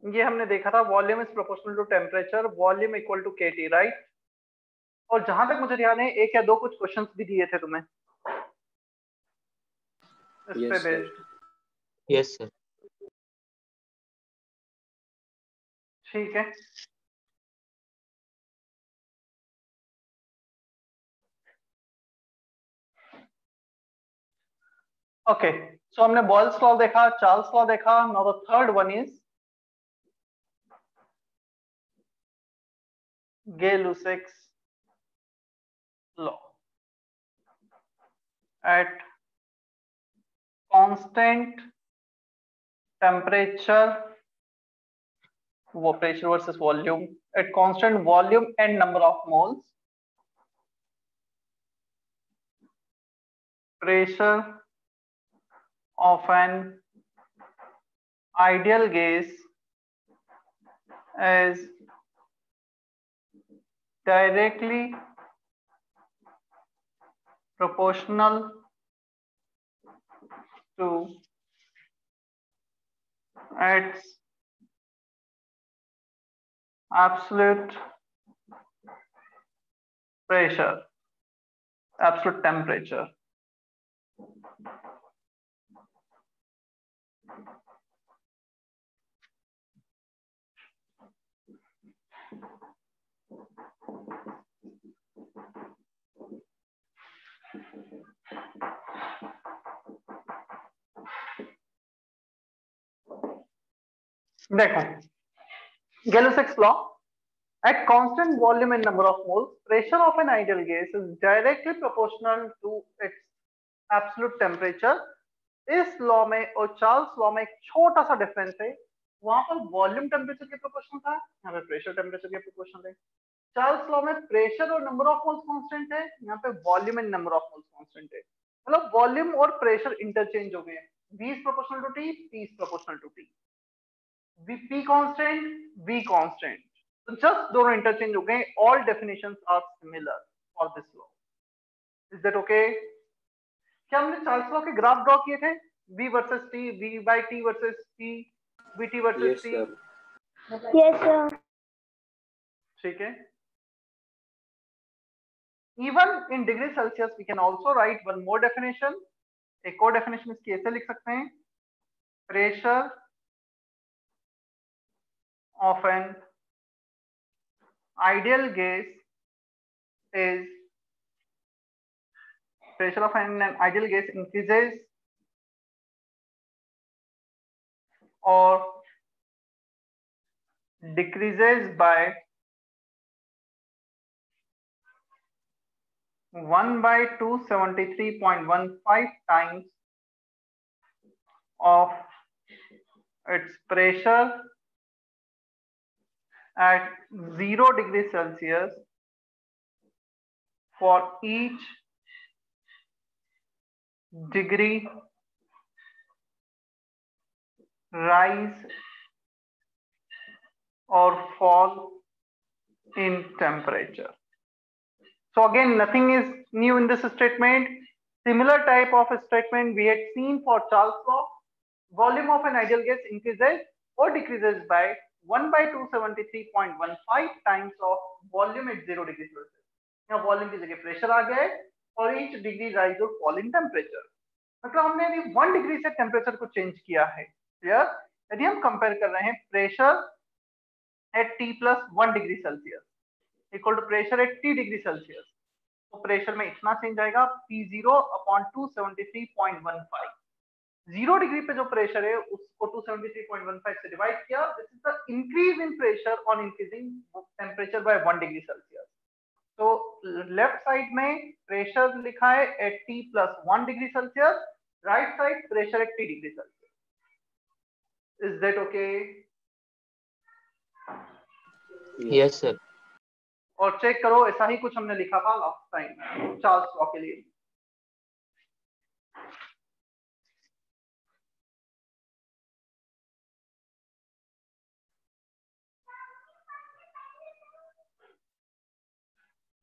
ये हमने देखा था, volume is proportional to temperature, volume equal to KT, right. और जहां तक मुझे ध्यान है, एक या दो कुछ क्वेश्चंस भी दिए थे तुम्हें इस पे बेस्ड। Yes sir. ठीक है, ओके। सो हमने बॉयल्स लॉ देखा, चार्ल्स लॉ देखा। Now the third one is Gay-Lussac's law. At constant temperature, वो pressure versus volume, at constant volume and number of moles, pressure of an ideal gas is directly proportional to its absolute pressure, absolute temperature. देखो, Gay-Lussac's law, at constant volume and number of moles, pressure of an ideal gas is directly proportional to its absolute temperature. इस law में और Charles law में एक छोटा सा difference है, वहां पर वॉल्यूम टेम्परेचर के प्रोपोर्शनल था, यहाँ पे प्रेशर टेम्परेचर के प्रोपोर्शनल है। चार्ल्स लॉ में प्रेशर और नंबर ऑफ मोल्स कांस्टेंट है, यहाँ पे volume and number of moles constant है। मतलब वॉल्यूम और प्रेशर इंटरचेंज हो गए, V is proportional to T, P is proportional to T, P constant, V constant, तो जस्ट दोनों इंटरचेंज हो गए। All definitions are similar for this law. Is that okay? क्या हमने चार्ल्स लॉ के ग्राफ ड्रॉ किए थे, V versus T, V by T versus T, VT versus T? Yes sir. ठीक है। Even in degree Celsius, we can also write one more definition. एक और definition इसकी ऐसे लिख सकते हैं, pressure of an ideal gas is, pressure of an ideal gas increases or decreases by 1 by 273.15 times of its pressure at 0 degrees Celsius for each degree rise or fall in temperature. So again, nothing is new in this statement. Similar type of statement we had seen for Charles law. Volume of an ideal gas increases or decreases by 1 by 273.15 times of volume at 0 degree Celsius. यहाँ volume की जगह pressure आ गया है, और each degree rise or fall in temperature. मतलब हमने अभी 1 degree से टेम्परेचर को चेंज किया है। क्लियर? यदि हम कंपेयर कर रहे हैं pressure at T plus 1 degree Celsius equal to pressure at T degree Celsius, तो प्रेशर में इतना चेंज आएगा, P0 अपॉन 273.15। 0 डिग्री पे जो प्रेशर है उसको 273.15 से डिवाइड किया, this is the increase in pressure on increasing temperature by 1 degree Celsius. तो लेफ्ट साइड में प्रेशर लिखा है at T plus 1 degree Celsius, right side pressure at T degree Celsius. Is that okay? Yes sir. और check करो, ऐसा ही कुछ हमने लिखा था लास्ट टाइम चार्ल्स लॉ के लिए।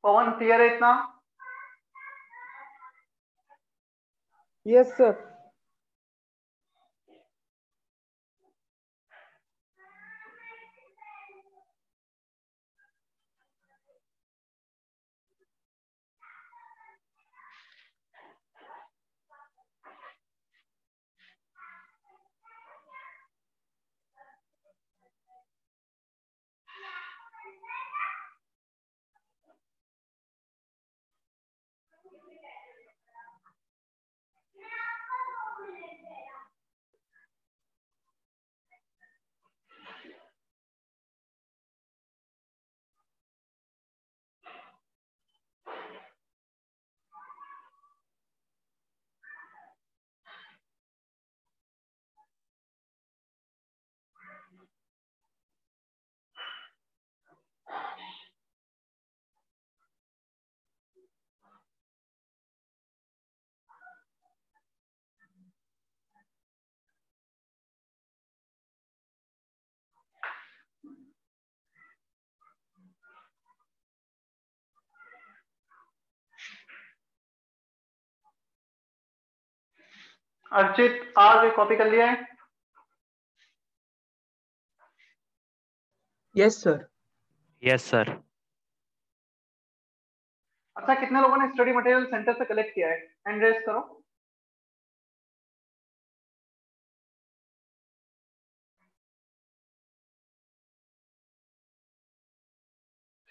पवन क्लियर है इतना? Yes sir. अर्चित आज कॉपी कर लिया है? Yes sir. Yes sir. अच्छा, कितने लोगों ने स्टडी मटेरियल सेंटर से कलेक्ट किया है? हैंड रेज करो।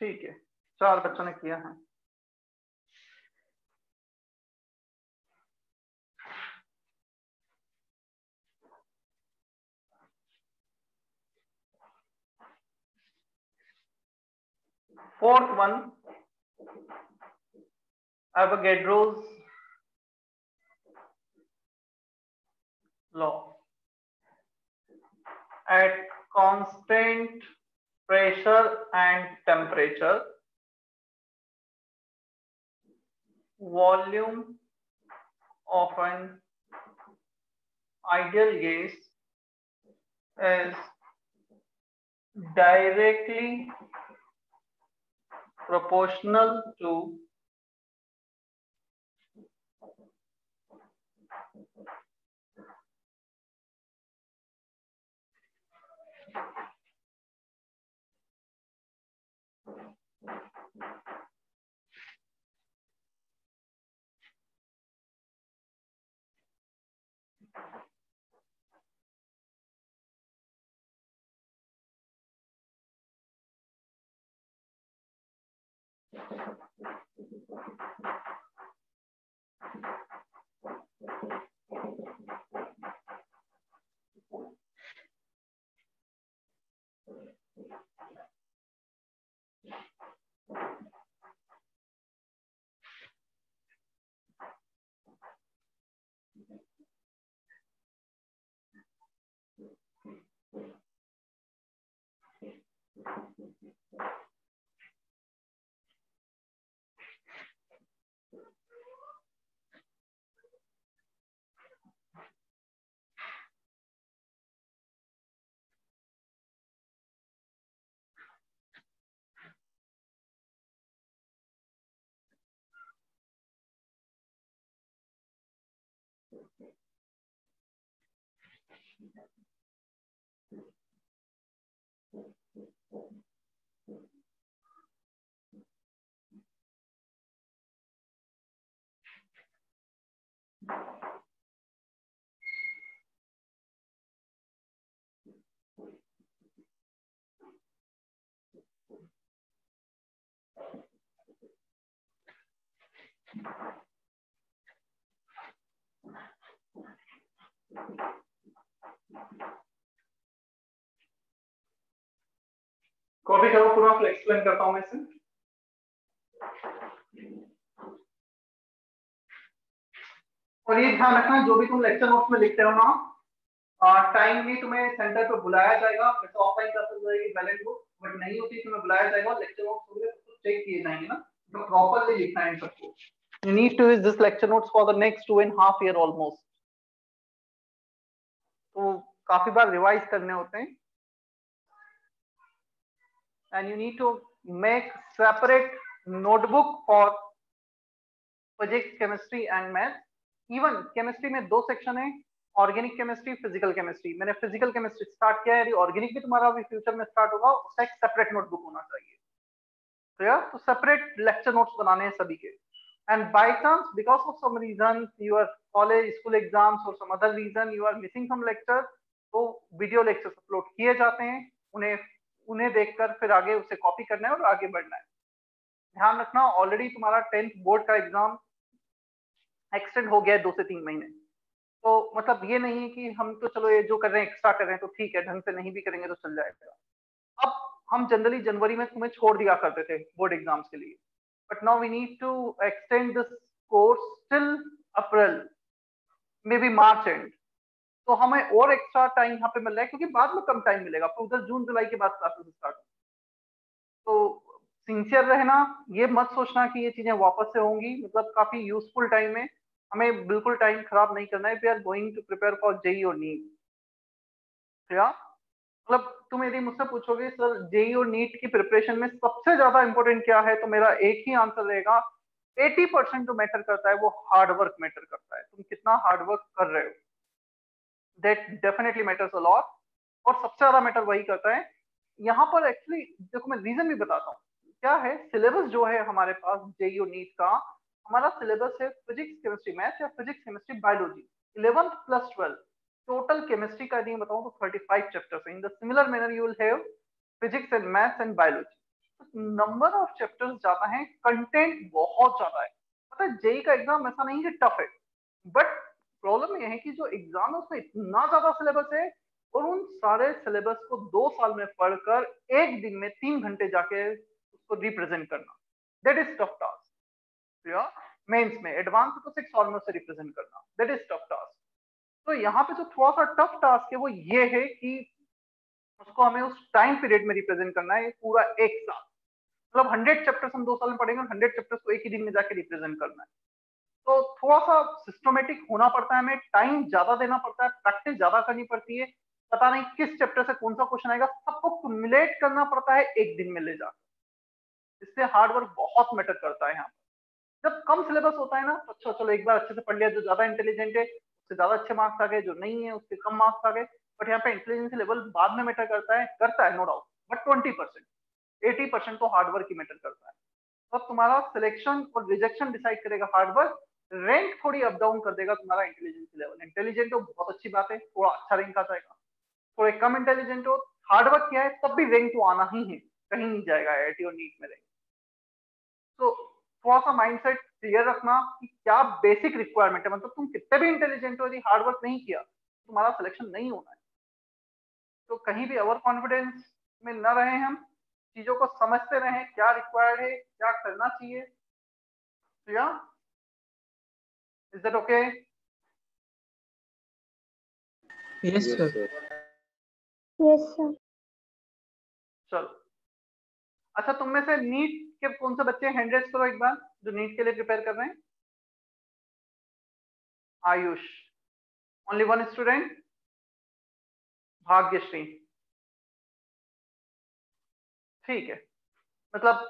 ठीक है, 4 बच्चों ने किया है। Fourth one, Avogadro's law. At constant pressure and temperature, volume of an ideal gas is directly proportional to copy करो पूरा, फिर एक्सप्लेन करता हूं मैं इसे। और ये ध्यान रखना, जो भी तुम लेक्चर नोट्स में लिखते हो ना, टाइम भी तुम्हें सेंटर पे बुलाया जाएगा। वैसे ऑफलाइन क्लासेस रहेगी वैलिड बुक, बट नहीं होती तुम्हें बुलाया जाएगा, लेक्चर नोट्स होंगे तो चेक किए जाएंगे ना, तो प्रॉपर्ली लिखना है इन सबको। You need to use this lecture notes for the next 2.5 years almost. तो काफी बार रिवाइज करने होते हैं। And you need to make separate notebook for physics, chemistry and math. Even chemistry में 2 सेक्शन है, ऑर्गेनिक केमिस्ट्री, फिजिकल केमिस्ट्री। मैंने physical chemistry start किया है, यदि ऑर्गेनिक भी तुम्हारा अभी फ्यूचर में स्टार्ट होगा, उसका एक सेपरेट नोटबुक होना चाहिए। क्लियर? तो सेपरेट लेक्चर नोट्स बनाने हैं सभी के। And by chance, because of some reason, your college, school exams or some other reason, you are missing some lecture, तो वीडियो लेक्चर्स अपलोड किए जाते हैं, उन्हें देखकर फिर आगे उसे कॉपी करना है और आगे बढ़ना है। ध्यान रखना, ऑलरेडी तुम्हारा 10th बोर्ड का एग्जाम एक्सटेंड हो गया है 2 से 3 महीने। तो मतलब ये नहीं है कि हम तो चलो ये जो कर रहे हैं एक्स्ट्रा कर रहे हैं तो ठीक है, ढंग से नहीं भी करेंगे तो चल जाएगा। अब हम जनरली जनवरी में तुम्हें छोड़ दिया करते थे बोर्ड एग्जाम्स के लिए, but now we need to extend this course till April, maybe March end. तो हमें और एक्स्ट्रा टाइम यहाँ पे मिल रहा है, क्योंकि बाद में कम टाइम मिलेगा, फिर उधर जून जुलाई के बाद क्लासेस स्टार्ट। तो सिंसियर रहना, ये मत सोचना कि ये चीजें वापस से होंगी, मतलब काफी यूजफुल टाइम है, हमें बिल्कुल टाइम खराब नहीं करना है। We are going to prepare for JEE और नीट। क्या मतलब तुम यदि मुझसे पूछोगे सर जेई और नीट की प्रिपरेशन में सबसे ज्यादा इंपॉर्टेंट क्या है, तो मेरा एक ही आंसर रहेगा, 80% जो मैटर करता है वो हार्ड वर्क मैटर करता है। तुम कितना हार्ड वर्क कर रहे हो, that definitely matters a lot, और सबसे ज्यादा मैटर वही करता है यहाँ पर। एक्चुअली देखो मैं रीजन भी बताता हूँ क्या है। सिलेबस जो है हमारे पास जेईई और नीट का, हमारा सिलेबस है फिजिक्स केमिस्ट्री मैथ्स या physics chemistry biology 11th plus 12th। Total chemistry का नहीं बताऊं तो 35 चैप्टर्स हैं। In the similar manner you will have physics and maths and biology. Number of chapters ज्यादा है, कंटेंट बहुत ज्यादा है। मतलब जेईई का एग्जाम ऐसा नहीं कि टफ है, बट प्रॉब्लम यह है कि जो एग्जाम है उसमें इतना ज्यादा सिलेबस है, और उन सारे सिलेबस को 2 साल में पढ़कर एक दिन में 3 घंटे जाके उसको रिप्रेजेंट करना, that is tough task. Mains में एडवांस तो 6 साल में उसे रिप्रेजेंट करना, दैट इज टफ टास्क। तो यहाँ पे जो थोड़ा सा टफ टास्क है वो ये है कि उसको हमें उस टाइम पीरियड में रिप्रेजेंट करना है पूरा एक साल। मतलब 100 चैप्टर्स हम 2 साल में पढ़ेंगे, 100 चैप्टर्स को एक ही दिन में जाके रिप्रेजेंट करना है। तो थोड़ा सा सिस्टमेटिक होना पड़ता है, हमें टाइम ज्यादा देना पड़ता है, प्रैक्टिस ज्यादा करनी पड़ती है। पता नहीं किस चैप्टर से कौन सा क्वेश्चन आएगा, सबको क्युमुलेट करना पड़ता है एक दिन में ले जाकर। इससे हार्डवर्क बहुत मैटर करता है यहाँ पर। जब कम सिलेबस होता है ना तो अच्छा चलो एक बार अच्छे से पढ़ लिया, जो ज्यादा इंटेलिजेंट है उससे ज्यादा अच्छे मार्क्स आ गए, जो नहीं है उसके कम मार्क्स आ गए। बट यहाँ पे इंटेलिजेंस लेवल बाद में मैटर करता है नो डाउट, बट 20%, 80% तो हार्डवर्क ही मैटर करता है। तो तुम्हारा सिलेक्शन और रिजेक्शन डिसाइड करेगा हार्डवर्क, रैंक थोड़ी अप डाउन कर देगा तुम्हारा इंटेलिजेंस लेवल। इंटेलिजेंट हो बहुत अच्छी बात है, थोड़ा अच्छा रैंक आ जाएगा। थोड़े कम इंटेलिजेंट हो, हार्डवर्क किया है तब भी रैंक तो आना ही है, कहीं नहीं जाएगा आईआईटी और नीट में रैंक। तो थोड़ा सा माइंडसेट क्लियर रखना कि क्या बेसिक रिक्वायरमेंट है। मतलब तुम कितने भी इंटेलिजेंट हो, यदि हार्डवर्क नहीं किया तुम्हारा सिलेक्शन नहीं होना है। तो कहीं भी ओवर कॉन्फिडेंस में न रहे, हम चीजों को समझते रहें क्या रिक्वायर्ड है, क्या करना चाहिए। तो या is that okay? Yes, sir. Yes, sir. चलो अच्छा, तुम में से नीट के कौन से बच्चे हैंड रेज करो एक बार, जो नीट के लिए प्रिपेयर कर रहे हैं। Ayush, only one student. Bhagyashree, ठीक है। मतलब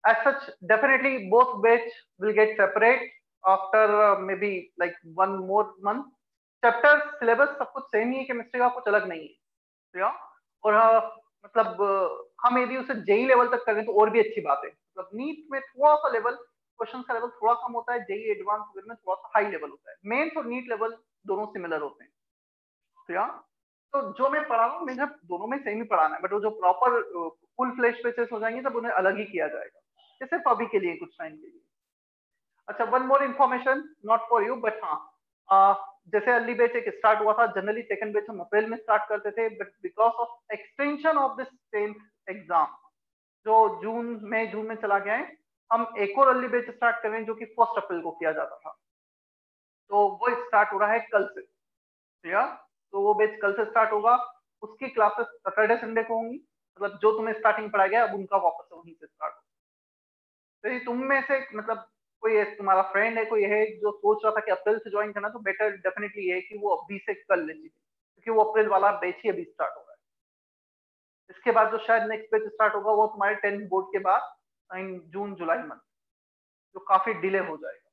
as such definitely both batch will get separate after maybe like 1 more month. Chapter syllabus सब कुछ सेम ही है, केमिस्ट्री का कुछ अलग नहीं है। तो या और मतलब हम यदि उसे जेई लेवल तक करें तो और भी अच्छी बात है। मतलब नीट में थोड़ा सा लेवल, क्वेश्चन का लेवल थोड़ा कम होता है, जेई एडवांस में थोड़ा सा हाई लेवल होता है। मेंस और नीट लेवल दोनों सिमिलर होते हैं। तो या तो जो मैं पढ़ा रहा हूँ मुझे दोनों में सेम ही पढ़ाना है, बट वो जो प्रॉपर फुल फ्लैश बेसिस हो जाएंगे तब उन्हें अलग ही किया जाएगा, ये सिर्फ अभी के लिए कुछ टाइम के लिए। अच्छा, one more information not for you but हाँ, जैसे अर्ली बैच एक स्टार्ट हुआ था, जनरली सेकंड बैच हम अप्रैल में स्टार्ट करते थे, but because of extension of this 10th exam जो जून में चला गया है, हम एक और अर्ली बैच स्टार्ट कर रहे हैं जो कि 1 अप्रैल को किया जाता था। तो वो स्टार्ट हो रहा है कल से। तो वो बैच कल से स्टार्ट होगा। उसकी क्लासेस सैटरडे संडे को होंगी। मतलब जो तुम्हें स्टार्टिंग पढ़ाया गया अब उनका वापस वहीं से स्टार्ट होगा। तो ये तुम में से मतलब कोई तुम्हारा फ्रेंड है कोई है जो सोच रहा था कि अप्रैल से ज्वाइन करना, तो बेटर डेफिनेटली है कि वो अभी से कर ले चीजें, क्योंकि वो अप्रैल वाला बैच ही अभी स्टार्ट हो रहा है। इसके बाद जो शायद नेक्स्ट बैच स्टार्ट होगा वो तुम्हारे 10th बोर्ड के बाद इन जून जुलाई मंथ, जो काफी डिले हो जाएगा।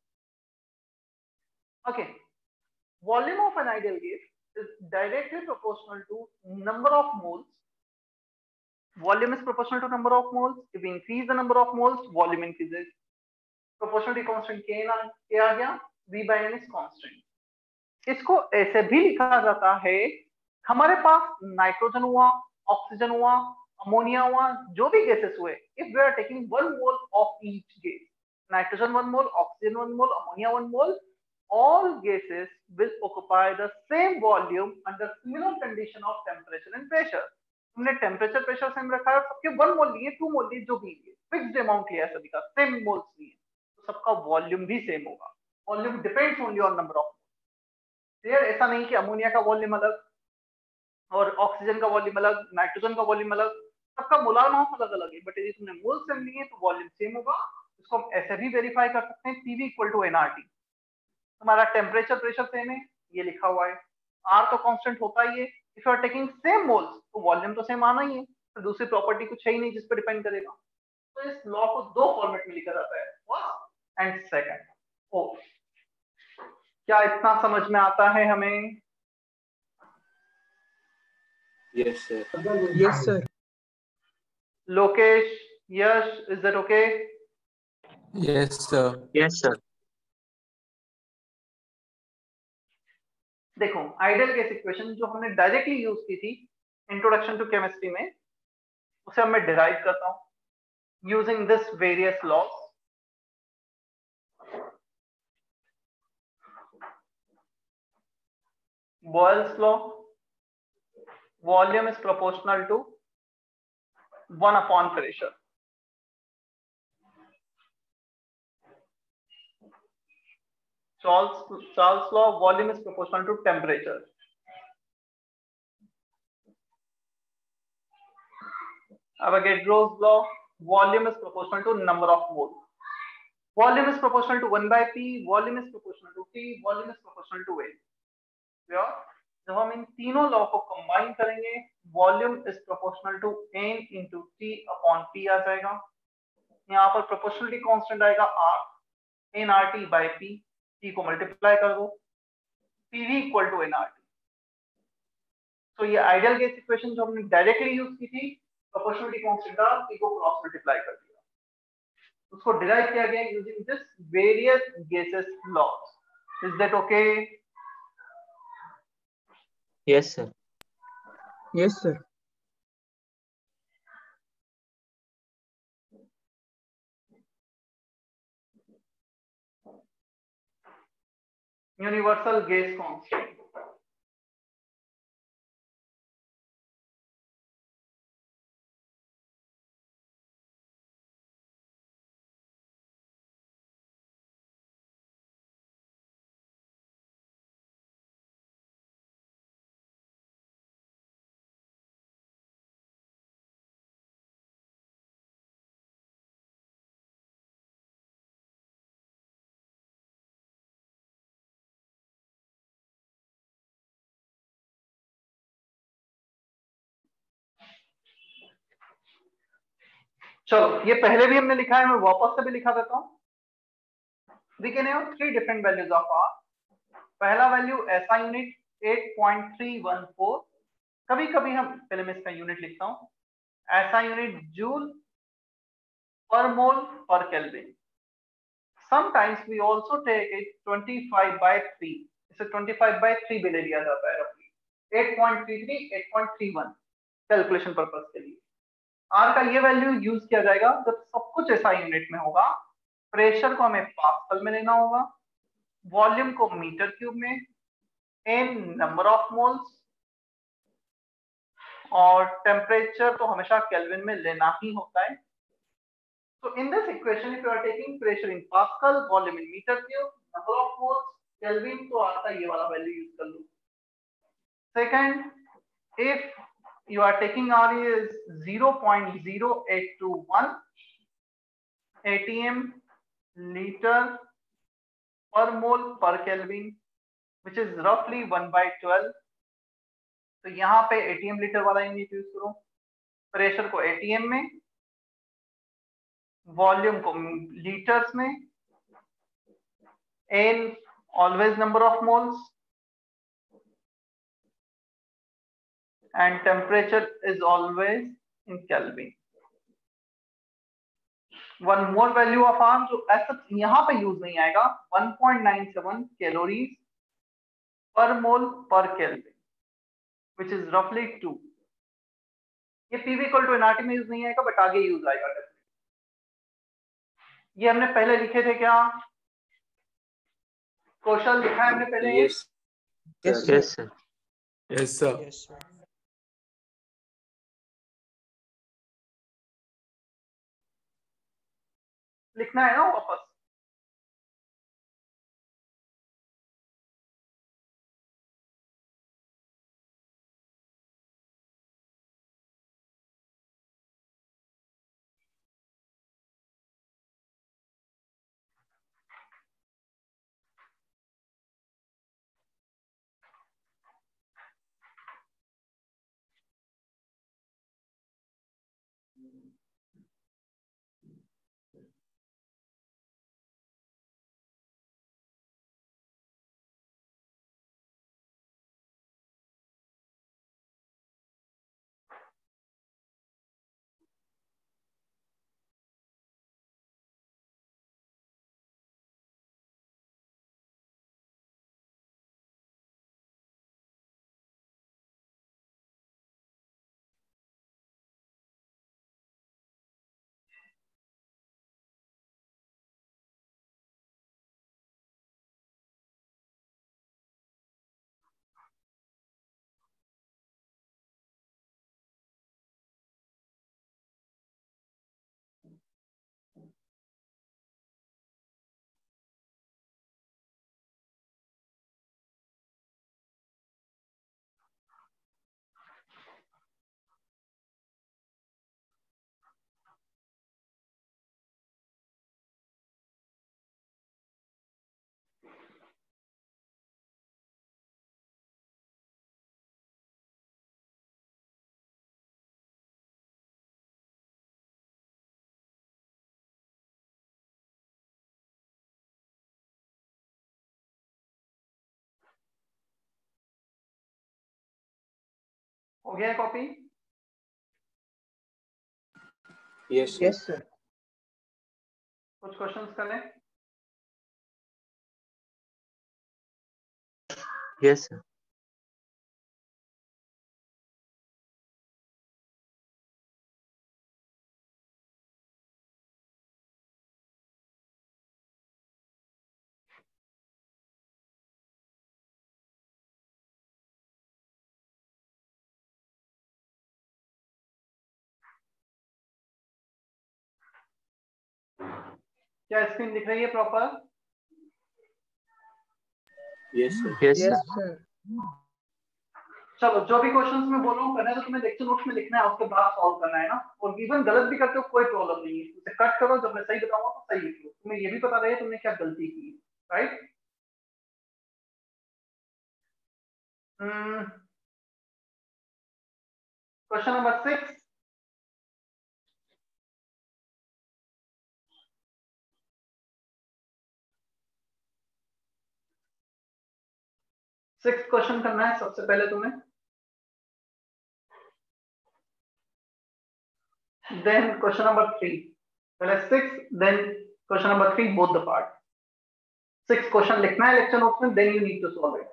Okay, volume of an ideal gas is directly proportional to number of moles. Volume is proportional to number of moles. If we increase the number of moles, volume increases. Proportionality constant K आ गया, V by N is constant. इसको ऐसे भी लिखा जाता है, हमारे पास nitrogen हुआ, oxygen हुआ, अमोनिया हुआ, जो भी गैसेस हुए, if we are taking 1 mole of each gas, nitrogen 1 mole, oxygen 1 mole, ammonia 1 mole, all gases will occupy the same volume under similar condition of temperature and pressure. हमने temperature pressure same रखा है, सबके 1 मोल लिए, 2 मोल लिए, जो भी लिए, fixed amount लिया है सभी का, सेम मोल्स लिए, तो सबका वॉल्यूम भी सेम होगा। Volume depends only on number of. Clear? ऐसा नहीं कि अमोनिया का वॉल्यूम अलग और ऑक्सीजन का वॉल्यूम अलग, नाइट्रोजन का वॉल्यूम अलग, सबका मोलार मास अलग अलग है, बट यदि तुमने मोल सेम लिए तो वॉल्यूम सेम होगा। इसको हम ऐसे भी वेरीफाई कर सकते हैं, पीवी इक्वल टू एनआरटी। तुम्हारा टेम्परेचर प्रेशर सेम है, ये लिखा हुआ है, आर तो कांस्टेंट होता ही है। If you are taking same moles तो वॉल्यूम तो सेम आना ही है, तो दूसरी प्रॉपर्टी कुछ है ही नहीं जिस पर डिपेंड करेगा। तो इस लॉ को 2 फॉर्मेट में लिखा जाता है, फर्स्ट एंड सेकंड। ओ क्या इतना समझ में आता है हमें? Yes, sir. Yes, sir. Lokesh, Yash, is that okay? Yes, sir. Yes, sir. देखो आइडियल गैस इक्वेशन जो हमने डायरेक्टली यूज की थी इंट्रोडक्शन टू केमिस्ट्री में, उसे अब मैं डिराइव करता हूं using this various laws. Boyle's law, volume is proportional to 1 upon pressure. Charles law, volume is proportional to temperature. Avogadro's law, volume is proportional to number of moles. Volume is proportional to 1 by P, volume is proportional to T, volume is proportional to A. जब हम इन तीनों law को combine करेंगे, volume is proportional to n into T upon P आ जाएगा. यहाँ पर proportionality constant आएगा r, n r t by p, t को मल्टीप्लाई कर दो, pv equal to n r t. तो ये आइडियल गैस इक्वेशन जो हमने डायरेक्टली यूज की थी, प्रोपोर्शनलिटी कांस्टेंट डाल p को क्रॉस मल्टीप्लाई कर दिया, उसको डिराइव किया गया using this various gases laws. Is that okay? Yes, sir. Yes, sir. Universal gas constant. चलो ये पहले भी हमने लिखा है, मैं वापस से भी लिखा देता हूं. We can have 3 different values of R. पहला वैल्यू ऐसा यूनिट 8.314. कभी कभी हम पहले मैं इसका यूनिट लिखता हूं. ऐसा unit joule per mole per kelvin. Sometimes we also take it 25/3. इसे 25/3 भी ले लिया जाता है रफली. 8.33 8.31 कैलकुलेशन पर्पस के लिए. आर का ये वैल्यू यूज किया जाएगा जब सब कुछ ऐसा यूनिट में होगा. प्रेशर को हमें पास्कल में लेना होगा, वॉल्यूम को मीटर क्यूब में, एन नंबर ऑफ मोल्स, और टेम्परेचर तो हमेशा केल्विन में लेना ही होता है. तो in this equation if you are taking pressure in pascal, volume in metre cube, number of moles, kelvin, तो आता ये वाला वैल्यू यूज कर लो. Second, if you are taking RE is 0.0821 atm liter per mole per Kelvin, which is roughly 1/12. तो यहाँ पे atm litre वाला यूनिट यूज करो. प्रेशर को atm में, वॉल्यूम को लीटर्स में, n always number of moles, and temperature is always in Kelvin. One more value of R जो ऐसा यहाँ पे यूज नहीं आएगा, 1.97 कैलोरीज पर mole per kelvin, which is roughly 2. ये PV इक्वल टू nRT में यूज नहीं आएगा, बट आगे यूज आएगा. ये हमने पहले लिखे थे क्या? कौशल लिखा है हमने पहले? Yes. Yes, yes, sir. Yes, sir. Yes, sir. लिखना है ना वापस? हो गया कॉपी? Yes, sir. कुछ क्वेश्चंस करें? Yes, sir. क्या स्क्रीन दिख रही है proper? Yes, sir. Yes, sir. चलो, जो भी क्वेश्चंस मैं बोल रहा हूँ करना है तो तुम्हें लेक्चर नोट्स में लिखना है, उसके बाद सॉल्व करना है ना। और इवन गलत भी करते हो कोई प्रॉब्लम नहीं है, उसे कट करो, जब मैं सही बताऊंगा तो सही लिखो। तुम्हें ये भी पता रहे तुमने क्या गलती की, right? Question number 6। Six question करना है सबसे पहले तुम्हें, देन क्वेश्चन नंबर 3। पहले 6 then question number 3, both the part. 6 question लिखना है लेक्चर नोट्स में, then you need to solve it.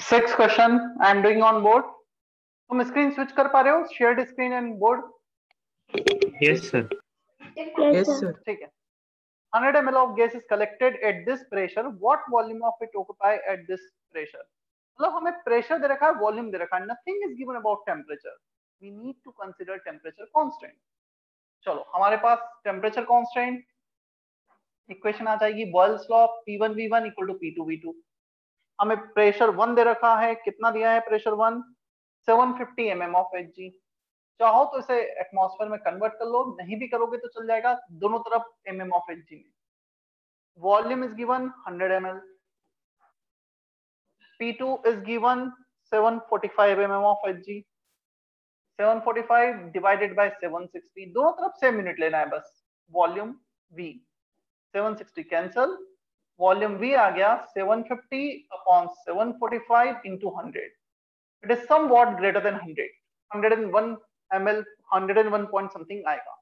6th question I am doing on board. तुम स्क्रीन स्विच कर पा रहे हो? Shared screen and board? Yes, sir. Yes, sir. ठीक है. 100 ml of gas is collected at this pressure. What volume of it occupy at this pressure? मतलब हमें pressure दे रखा है, वॉल्यूम दे रखा है. Nothing is given about temperature. We need to consider temperature constant. चलो हमारे पास टेम्परेचर कांस्टेंट इक्वेशन आ जाएगी. Boyle's law, P1V1 equal to P2V2. हमें प्रेशर 1 दे रखा है. कितना दिया है प्रेशर 1? 750 mm of Hg. चाहो तो इसे एटमॉस्फेयर में कन्वर्ट कर लो, नहीं भी करोगे तो चल जाएगा, दोनों तरफ mm ऑफ Hg में. Volume is given 100 ml. P2 is given 745 mm of Hg. 745 divided by 760, दोनों तरफ सेम यूनिट लेना है बस. Volume V 760 cancel. Volume V आ गया 750 upon 745 into 100. It is somewhat greater than 100. 101 ml, 101 point something आएगा.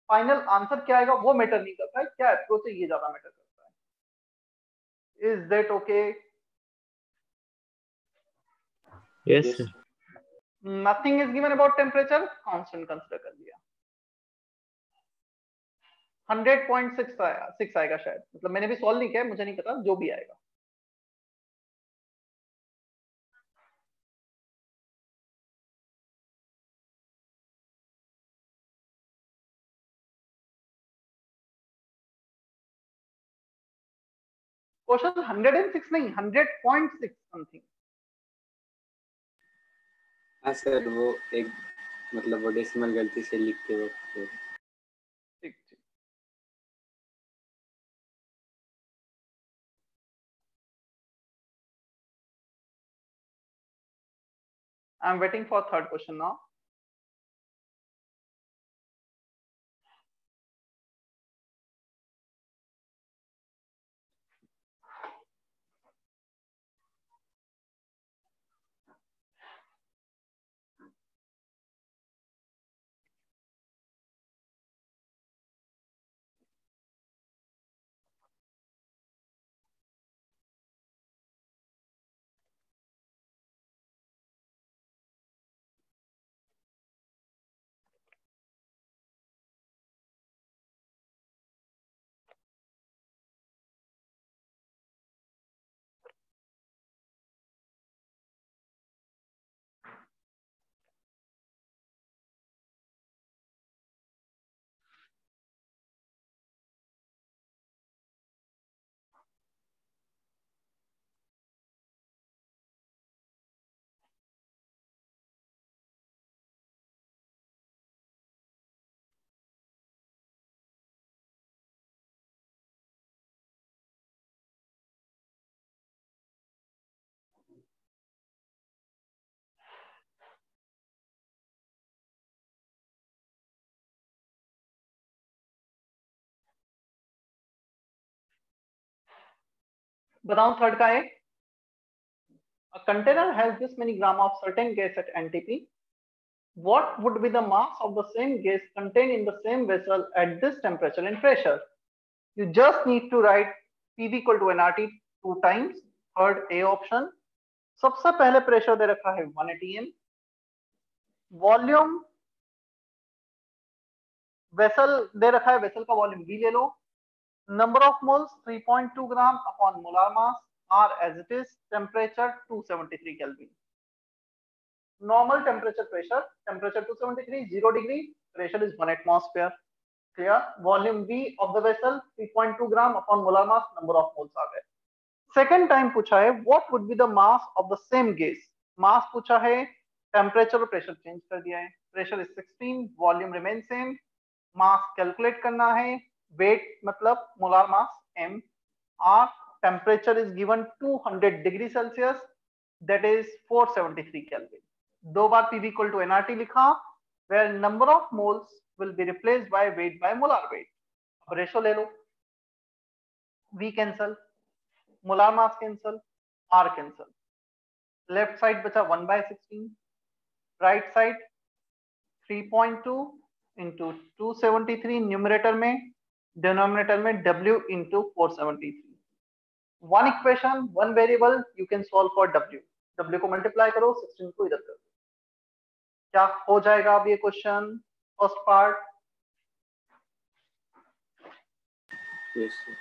Final answer क्या आएगा वो मैटर नहीं करता है, क्या अप्रोच है ये ज्यादा मैटर करता है. Is that okay? Yes, sir. Nothing is given about temperature, constant consider कर लिया. 100.6 आएगा शायद, मतलब मैंने भी सॉल्व नहीं किया, मुझे नहीं पता, जो भी आएगा. क्वेश्चन 106 नहीं, 100.6 समथिंग. हाँ सर, वो एक मतलब वो डेसिमल गलती से लिख के वक्त. ठीक ठीक. I am waiting for third question now. बताऊं थर्ड का है. A container has this many gram of certain gas at NTP. What would be the mass of the same gas contained in the same vessel at this temperature and pressure? You just need to write PV equal to nRT 2 times. Third A option. सबसे पहले pressure दे रखा है 1 atm. Volume vessel दे रखा है, vessel का volume V ले लो. Number of moles 3.2 gram upon molar mass. R as it is. Temperature 273 Kelvin. Normal temperature pressure. Temperature 273, 0 degree. Pressure is 1 atmosphere. Clear? Volume V of the vessel 3.2 gram upon molar mass. Number of moles आ गए. Second time पूछा है what would be the mass of the same gas. Mass पूछा है, temperature और pressure change कर दिया है. Pressure is 16, volume remains same. Mass calculate करना है. Weight मतलब molar mass M. R temperature is given 200 degree Celsius, that is 473 Kelvin. दो बार PV equal to nRT लिखा, where number of moles will be replaced by weight by molar weight. अब ratio ले लो. V cancel, molar mass cancel, R cancel. Left side बचा 1/16, right side 3.2 into 273 numerator में, denominator में W into 473. One equation, one variable, you can solve for W. W को multiply करो, 16 को इधर करो, क्या हो जाएगा अब ये question first part? Yes sir.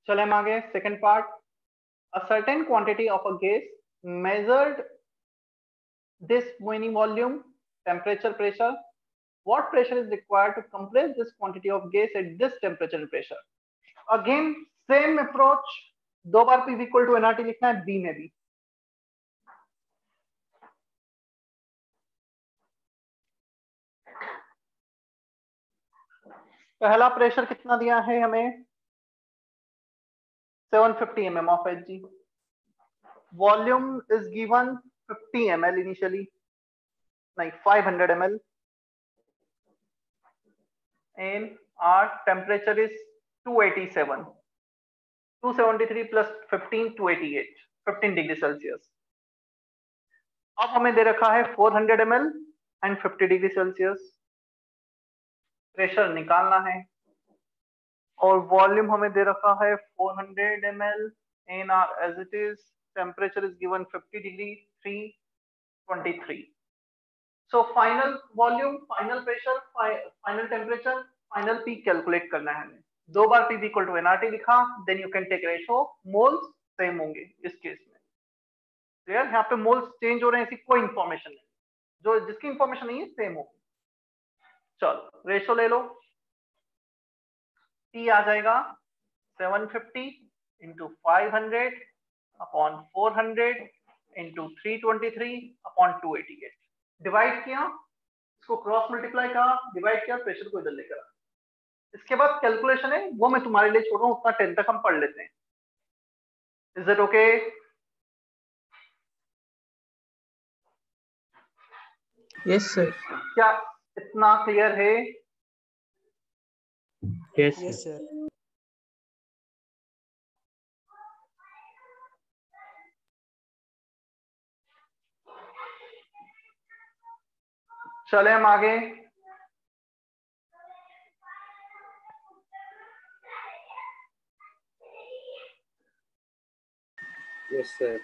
चले हम आगे, second part. A certain quantity of a gas measured this many volume, temperature, pressure. What pressure is required to compress this quantity of gas at this temperature and pressure? Again, same approach. दो बार P equal to nRT लिखना है B में भी। पहला pressure कितना दिया है हमें? 750 mm of Hg. Volume is given 50 ml initially, like 500 ml, and our temperature is 287. 273 plus 15, 288, 15 degree Celsius. अब हमें दे रखा है 400 ml and 50 degree Celsius. Pressure निकालना है और वॉल्यूम हमें दे रखा है 400 ml and as it is temperature is given 50 degree, 323. So final volume, final pressure, final temperature, final P calculate करना है हमें। दो बार P equal to nRT लिखा, then you can take ratio, moles same होंगे इस केस में। Clear? यहाँ पे मोल्स चेंज हो रहे हैं, ऐसी कोई इंफॉर्मेशन नहीं, जो जिसकी इंफॉर्मेशन नहीं है सेम होगी। चलो रेशो ले लो, T आ जाएगा 750 into 500 upon 400 into 323 upon 288। Divide किया, इसको क्रॉस मल्टीप्लाई करा, डिवाइड किया, प्रेशर को इधर लेकर। इसके बाद कैलकुलेशन है वो मैं तुम्हारे लिए छोड़ रहा हूँ, उतना 10 तक हम पढ़ लेते हैं। Is it okay? Yes sir. क्या इतना क्लियर है? Yes sir. चले हम आगे। Yes sir.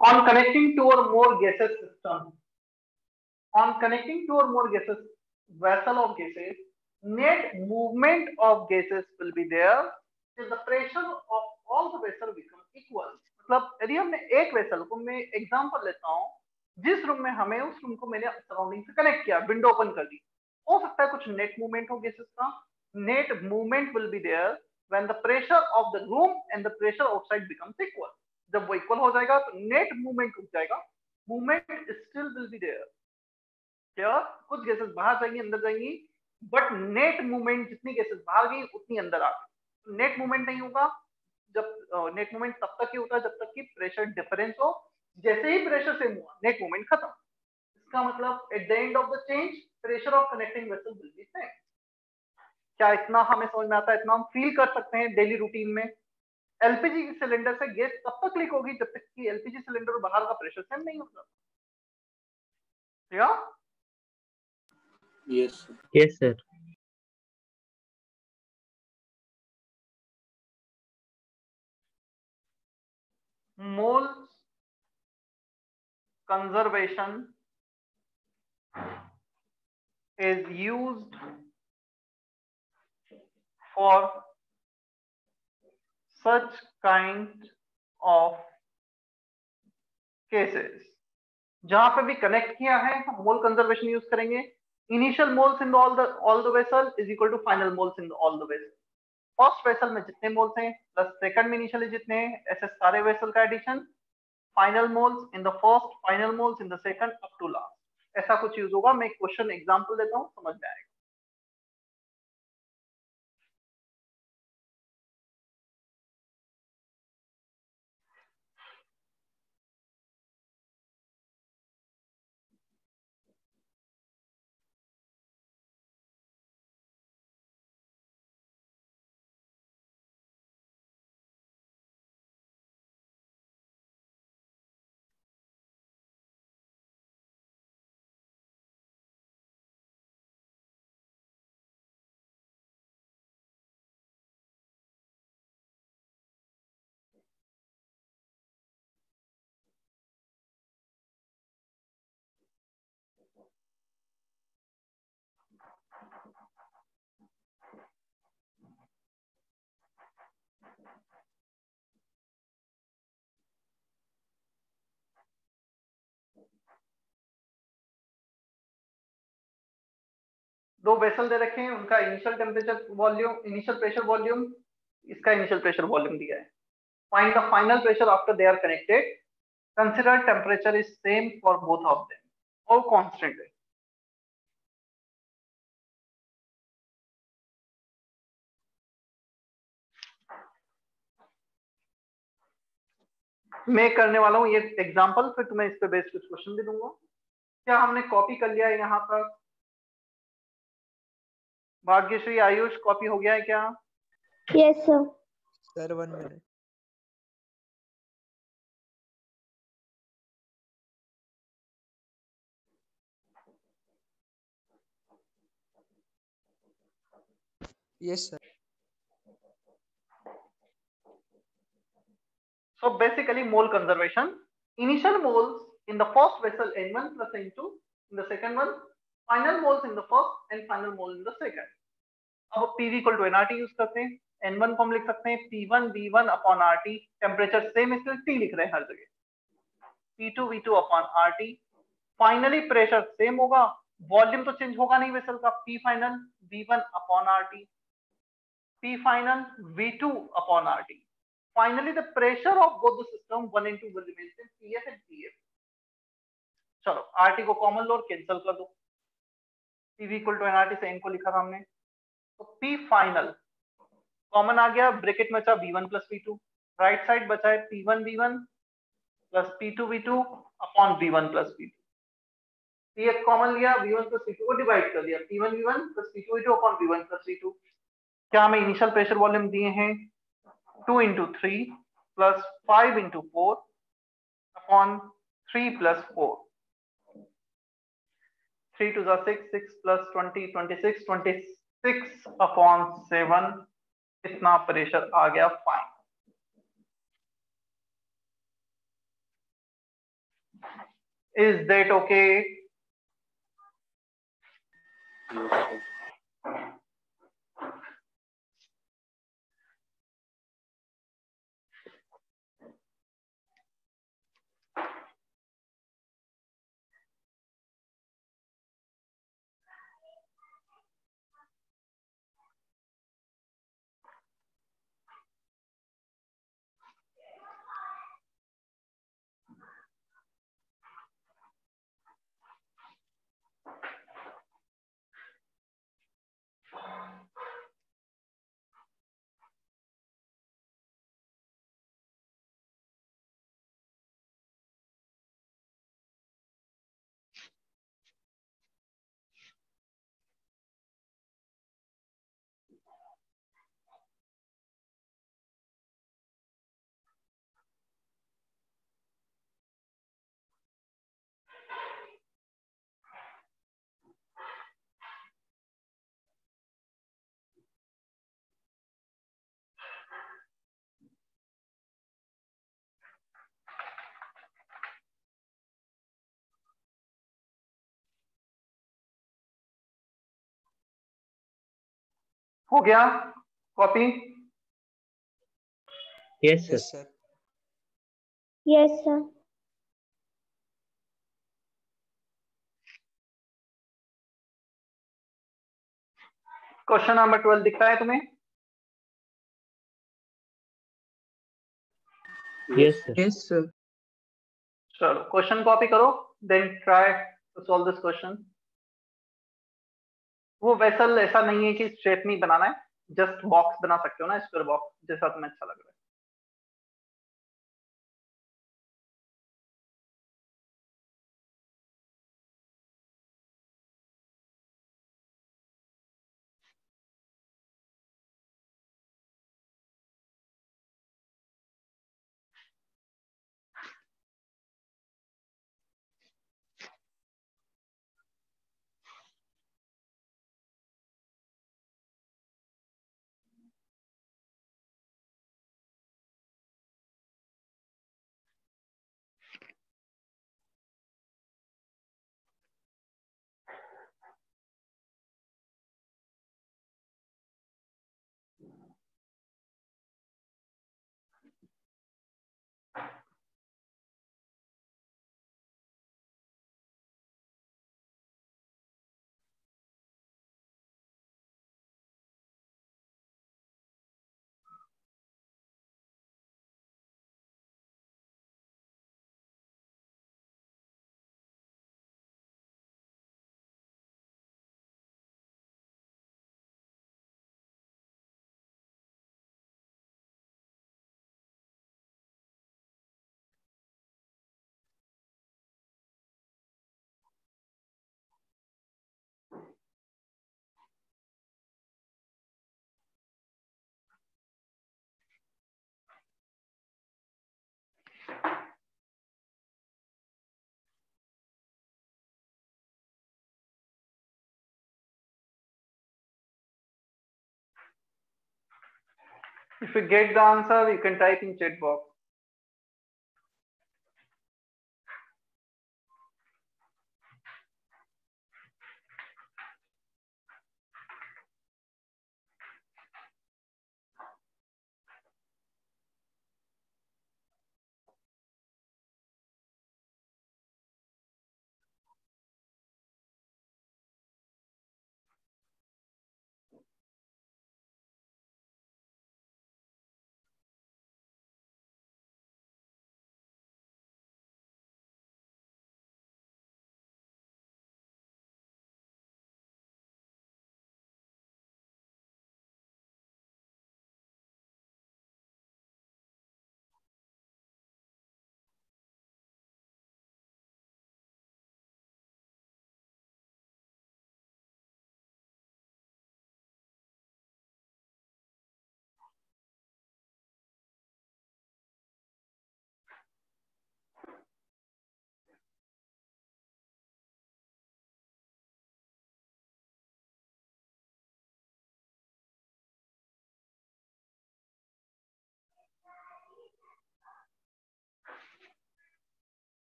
On connecting two or more gases system, on connecting two or more gases vessel of gases, net movement of gases will be there till the pressure of all the vessel become equal. मतलब यदि हमने एक vessel को, मैं example लेता हूँ, जिस room में हमें, उस रूम को मैंने सराउंडिंग से कनेक्ट किया, विंडो ओपन कर दी, हो सकता है कुछ नेट मूवमेंट हो गैसेस का. Net movement will be there when the pressure of the room and the pressure outside becomes equal. जब वो इक्वल हो जाएगा तो नेट मूवमेंट रुक जाएगा, movement still will be there. Clear? कुछ गैसेस बाहर जाएंगी, अंदर जाएंगी, बट नेट मूवमेंट जितनी गैसेस बाहर गई उतनी अंदर आ गई. नेट मूवमेंट नहीं होगा. जब नेट मूवमेंट तब तक ही होता है जब तक कि प्रेशर डिफरेंस हो. जैसे ही प्रेशर सेम हुआ, नेट मूवमेंट खत्म. इसका मतलब at the end of the change pressure of connecting vessel will be same. क्या इतना हमें समझ में आता है? इतना हम फील कर सकते हैं डेली रूटीन में. एलपीजी सिलेंडर से गैस तब तक लीक होगी जब तक कि एलपीजी सिलेंडर और बाहर का प्रेशर सेम नहीं होगा. या yes Yes, sir. moles conservation is used for such kind of cases. जहां पे भी कनेक्ट किया है हम मोल कंजर्वेशन यूज करेंगे. Initial moles in all the vessel is equal to final moles in all the vessel. First vessel में जितने moles हैं प्लस सेकंड में इनिशियली जितने हैं, ऐसे सारे वेसल का addition. Final moles in the first, final moles in the second, up to last. ऐसा कुछ यूज होगा. मैं एक क्वेश्चन एग्जांपल देता हूं, समझ में आएगा. दो वेसल दे रखे हैं, उनका initial temperature volume, initial pressure volume, इसका इनिशियल प्रेशर वॉल्यूम दिया है. Find the final pressure after they are connected. Consider temperature is same for both of them और कांस्टेंट है. मैं करने वाला हूं ये एग्जांपल, फिर तुम्हें इस पे बेस्ड कुछ क्वेश्चन भी दूंगा. क्या हमने कॉपी कर लिया है यहाँ पर? भाग्यश्री, आयुष, कॉपी हो गया है क्या? Yes, sir. Sir, 1 minute. Yes, sir. So basically mole conservation, initial moles in the first vessel N1 plus N2, in the second one final moles in the first and final mole in the second. अब PV equal to nRT use करते हैं. N1 को हम लिख सकते हैं P1 V1 upon RT. Temperature same इसलिए T लिख रहे हैं हर जगह. P2 V2 upon RT. Finally pressure same होगा, वॉल्यूम तो चेंज होगा नहीं वेसल का. P final V1 upon RT, P final V2 upon RT. Finally, the pressure of both the system 1 and 2 will remain same, PF and PF. चलो RT को common लो और cancel कर दो. PV इक्वल टू nRT से n को लिखा था हमने, तो P फाइनल कॉमन आ गया, ब्रैकेट में बचा V1 plus V2, right side बचा है P1 V1 plus P2 V2 upon V1 plus V2. PF common लिया, V1 प्लस V2 को डिवाइड कर दिया, P1 V1 plus P2 V2 upon V1 plus V2. क्या हमें इनिशियल प्रेशर वॉल्यूम दिए हैं 2 into 3 plus 5 into 4 upon 3 plus 4. 3 to the 6, 6 plus 20, 26, 26 upon 7. इतना pressure आ गया fine. Is that okay? Yes, sir. हो गया copy? Yes, sir. Yes, sir. Yes, sir. Question number 12 दिख रहा है तुम्हें? Yes, sir. Yes, sir. चलो क्वेश्चन कॉपी करो, then try to solve this question. वो वेसल ऐसा नहीं है कि स्ट्रेट में ही बनाना है, जस्ट बॉक्स बना सकते हो ना, स्क्वायर बॉक्स जैसा तुम्हें अच्छा लग रहा है। If you get the answer, you can type in chat box.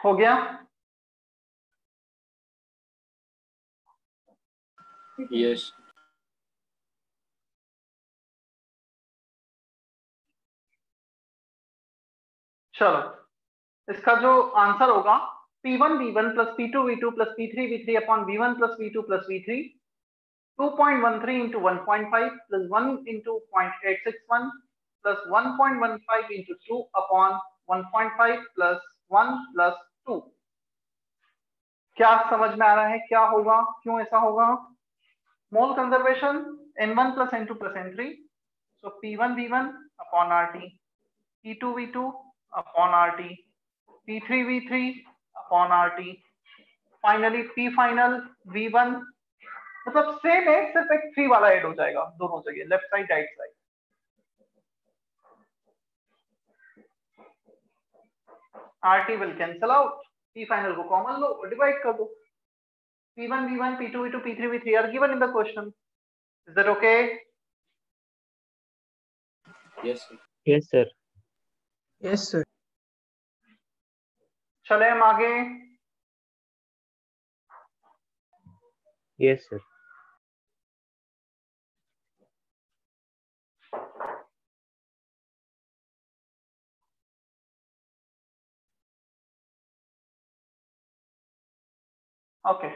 हो गया? यस। चलो, इसका जो आंसर होगा P1 V1 plus P2 V2 plus P3 V3 upon V1 plus V2 plus V3 2.13 into 1.5 plus 1 into 0.861 plus 1.15 into 2 upon 1.5 plus 1 plus 2। क्या समझ में आ रहा है क्या होगा, क्यों ऐसा होगा? मोल conservation N1 plus N2 plus N3, so P1 V1 upon RT, P2 V2 upon RT, P3 V3 upon RT, finally P final V1, मतलब सेम है, सिर्फ एक 3 वाला ऐड हो जाएगा दोनों जगह, left side right side. RT will cancel out, P final को कॉमन लो और डिवाइड कर दो। P1 V1 P2 V2 P3 V3 are given in the question. Is that okay? Yes sir. Yes, sir. Yes, sir. चले हम आगे। Yes, sir. Okay.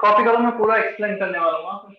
Copy करो, मैं पूरा एक्सप्लेन करने वाला हूँ।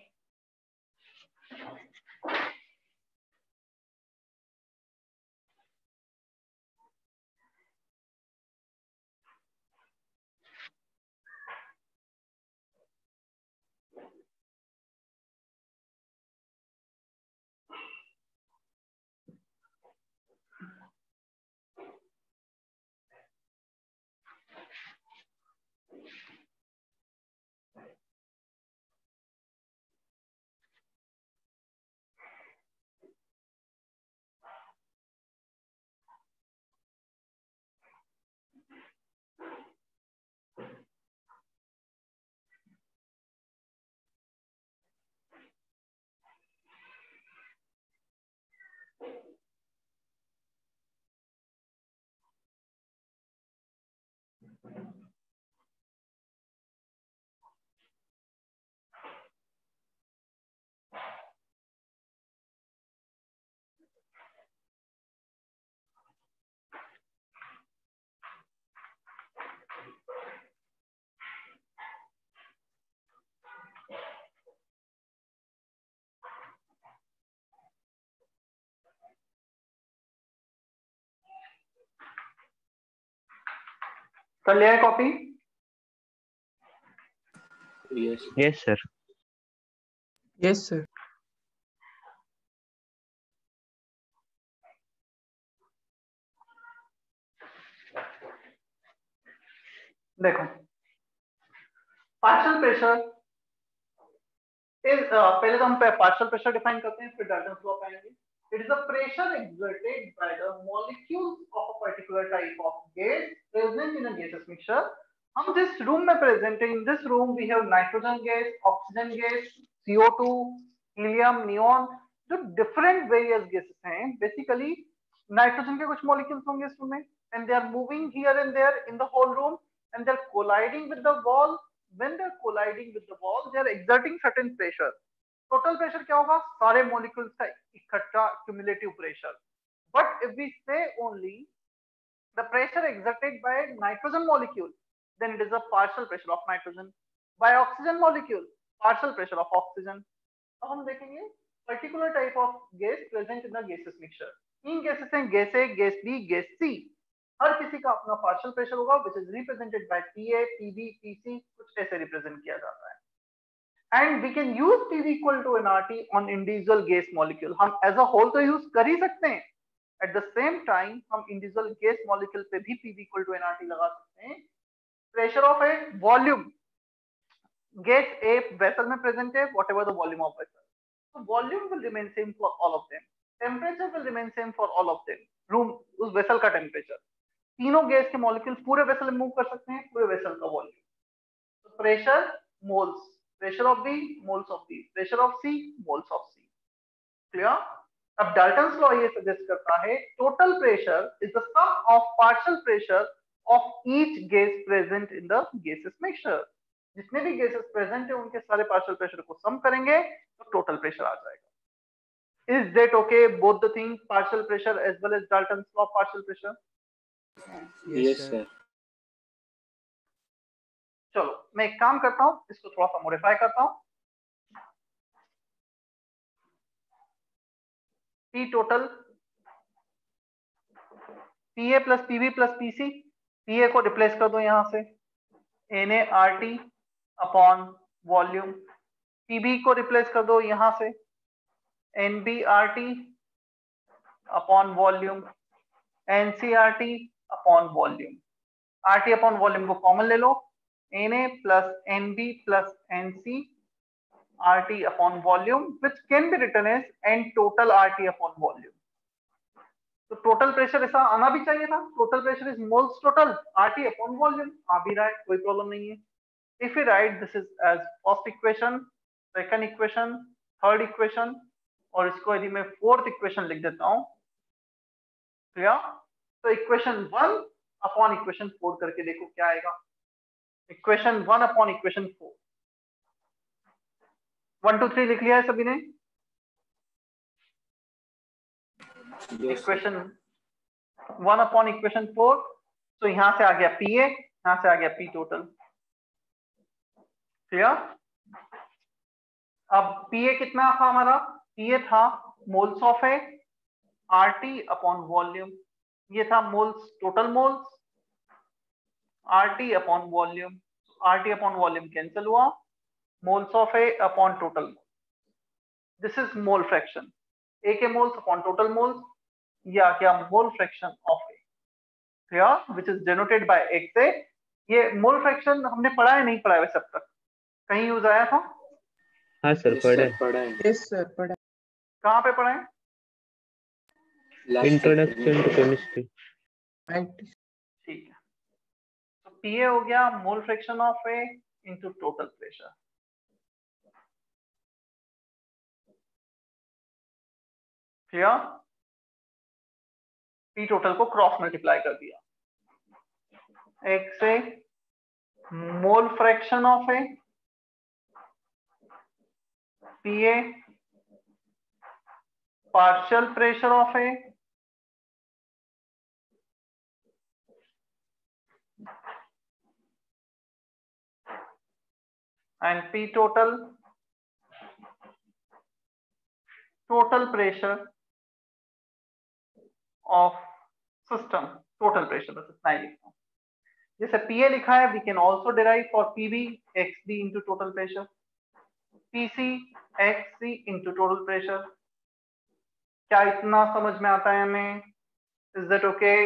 कर लिया है copy? Yes Yes, sir. Yes, sir. देखो, पार्शियल प्रेशर इज, पहले तो हम पार्शियल प्रेशर डिफाइन करते हैं, फिर डाल्टन्स लॉ पाएंगे। It is a pressure exerted by the molecules of a particular type of gas present in a gaseous mixture. हम जिस रूम में प्रेजेंट है, in this room we have nitrogen gas, oxygen gas, CO2, helium, neon, जो different various gases हैं। Basically nitrogen के कुछ molecules होंगे इस रूम में, and they are moving here and there in the whole room, and they are colliding with the wall. When they are colliding with the wall, they are exerting certain pressure. Total pressure क्या होगा? सारे molecules का इकट्ठा cumulative pressure. But if we say only the pressure exerted by nitrogen molecule, then it is a partial pressure of nitrogen, by oxygen molecule partial pressure of oxygen. अब हम देखेंगे particular type of gas present in the gases mixture. तीन gases हैं, gas A, gas B, gas C. हर किसी का अपना partial pressure होगा, which is represented by PA, PB, PC, कुछ ऐसे रिप्रेजेंट किया जाता है। And we can use PV equal to nRT on individual gas molecule. हम as a whole तो use कर ही सकते हैं। At the same time हम individual gas molecule पे भी PV equal to nRT लगा सकते हैं। Pressure of a volume, gas A vessel में present है, whatever the volume of vessel. So volume will remain same for all of them. Temperature will remain same for all of them. Room, उस vessel का temperature. तीनों gas के molecules पूरे vessel में move कर सकते हैं, पूरे vessel का volume. So pressure moles. Pressure of B, moles of B. Pressure of C, moles of C. Clear? अब डाल्टन्स लॉ ये सजेस्ट करता है, total pressure is the sum of partial pressure of each gas present in the gases mixture. जितने भी gases present है उनके सारे partial pressure को सम करेंगे तो टोटल प्रेशर आ जाएगा। Is that okay? Both the thing, partial pressure as well as Dalton's law of partial pressure? Yes sir. चलो मैं एक काम करता हूं, इसको थोड़ा सा मॉडिफाई करता हूं। P total PA plus PB plus PC, PA को रिप्लेस कर दो यहां से NaRT अपॉन वॉल्यूम, PB को रिप्लेस कर दो यहां से NbRT upon volume, NcRT upon volume. RT upon volume को कॉमन ले लो, Na plus Nb plus Nc RT upon volume, which can be written as N total RT upon volume. तो total pressure ऐसा आना भी चाहिए था, total pressure is moles total RT upon volume, आ भी रहा है, कोई प्रॉब्लम नहीं है। If you write this is as first equation, second equation, third equation, और इसको यदि मैं फोर्थ इक्वेशन लिख देता हूं, क्लियर? तो इक्वेशन 1 अपॉन इक्वेशन 4 करके देखो क्या आएगा। इक्वेशन 1 अपॉन इक्वेशन 4, 1 2 3 लिख लिया है सभी ने? इक्वेशन 1 अपॉन इक्वेशन 4, तो यहां से आ गया PA, यहां से आ गया P टोटल। क्लियर? अब पीए कितना था हमारा? पीए था moles of A, RT upon volume. ये था moles, total moles, RT upon volume. RT upon volume cancel हुआ, moles of A upon total mole. This is mole fraction, A के moles upon total moles, या क्या mole fraction of A, clear, which is denoted by X A. ये mole fraction हमने पढ़ा है, नहीं पढ़ा है वैसे अब तक? कहीं यूज आया था? हाँ सर, Yes, पढ़ा sir, है। पढ़ा है यस सर, पढ़ा कहाँ पे पढ़ा है? Last introduction to chemistry. ठीक है, तो पीए हो गया mole fraction of A into total pressure. Clear? P total को क्रॉस मल्टीप्लाई कर दिया, X A mole fraction of A, PA partial pressure of A, and P total pressure of system, total pressure, बस इतना ही लिखता हूँ। जैसे PA लिखा है, we can also derive for PB XB into total pressure, PC XC into total pressure। क्या इतना समझ में आता है हमें? Is that okay?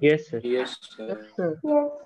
Yes sir. Yes sir. Yes sir.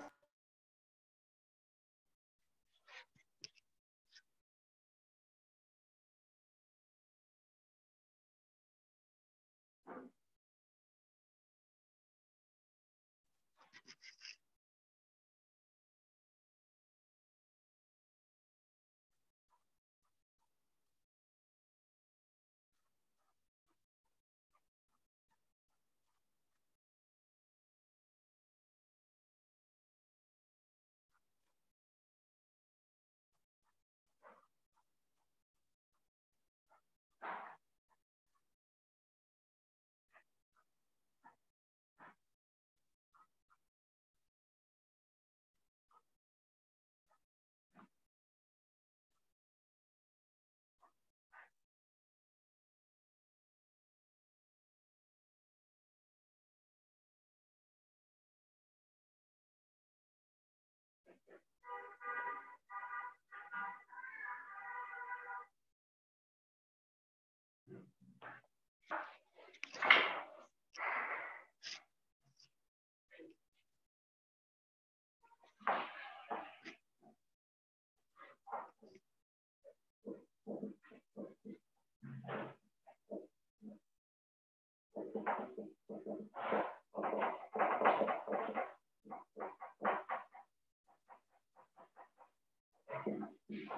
Yes.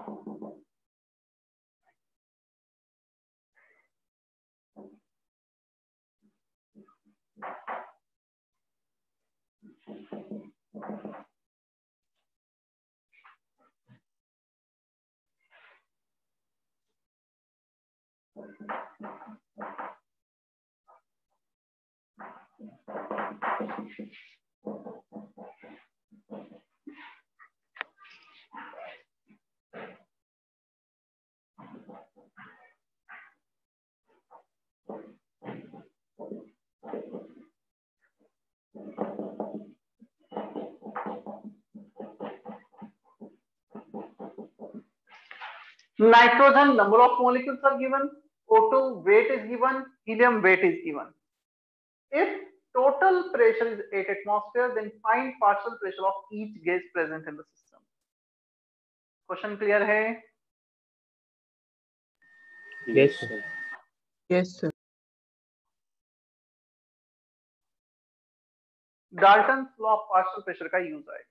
Nitrogen number of molecules are given, O2 weight is given, helium weight is given. If total pressure is 8 atmosphere, then find partial pressure of each gas present in the system. Question clear है? Yes sir. Yes sir. Dalton law of partial pressure का use आएगा।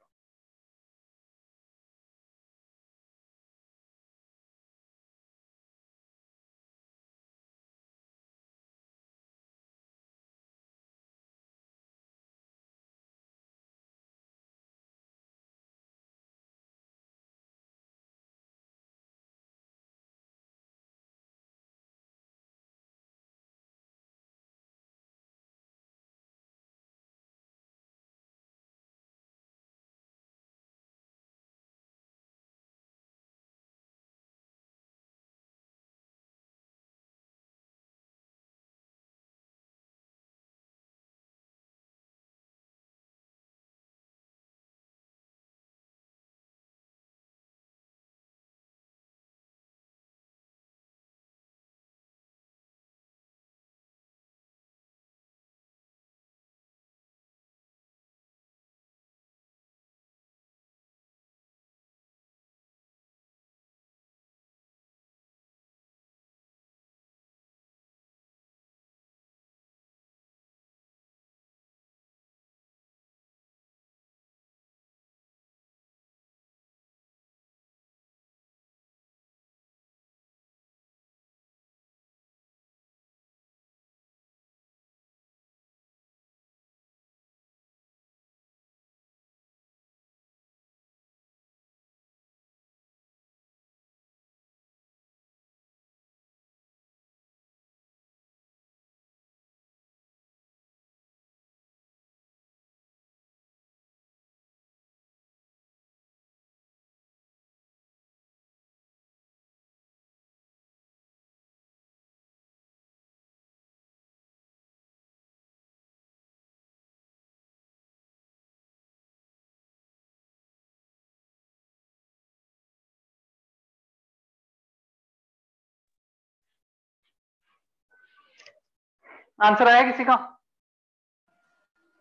Answer आया किसी का?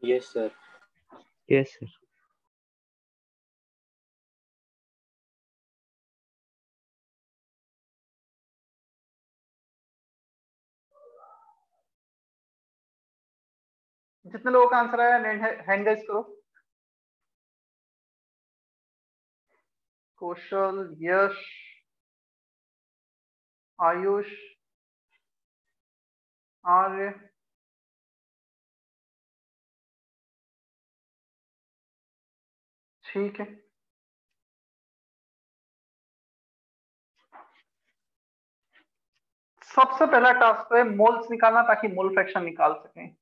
Yes sir. Yes sir. जितने लोगों का answer आया हैंड रेज करो। कौशल, यश, आयुष, आर्य, ठीक है। सबसे पहला टास्क है मोल्स निकालना, ताकि मोल फ्रैक्शन निकाल सकें।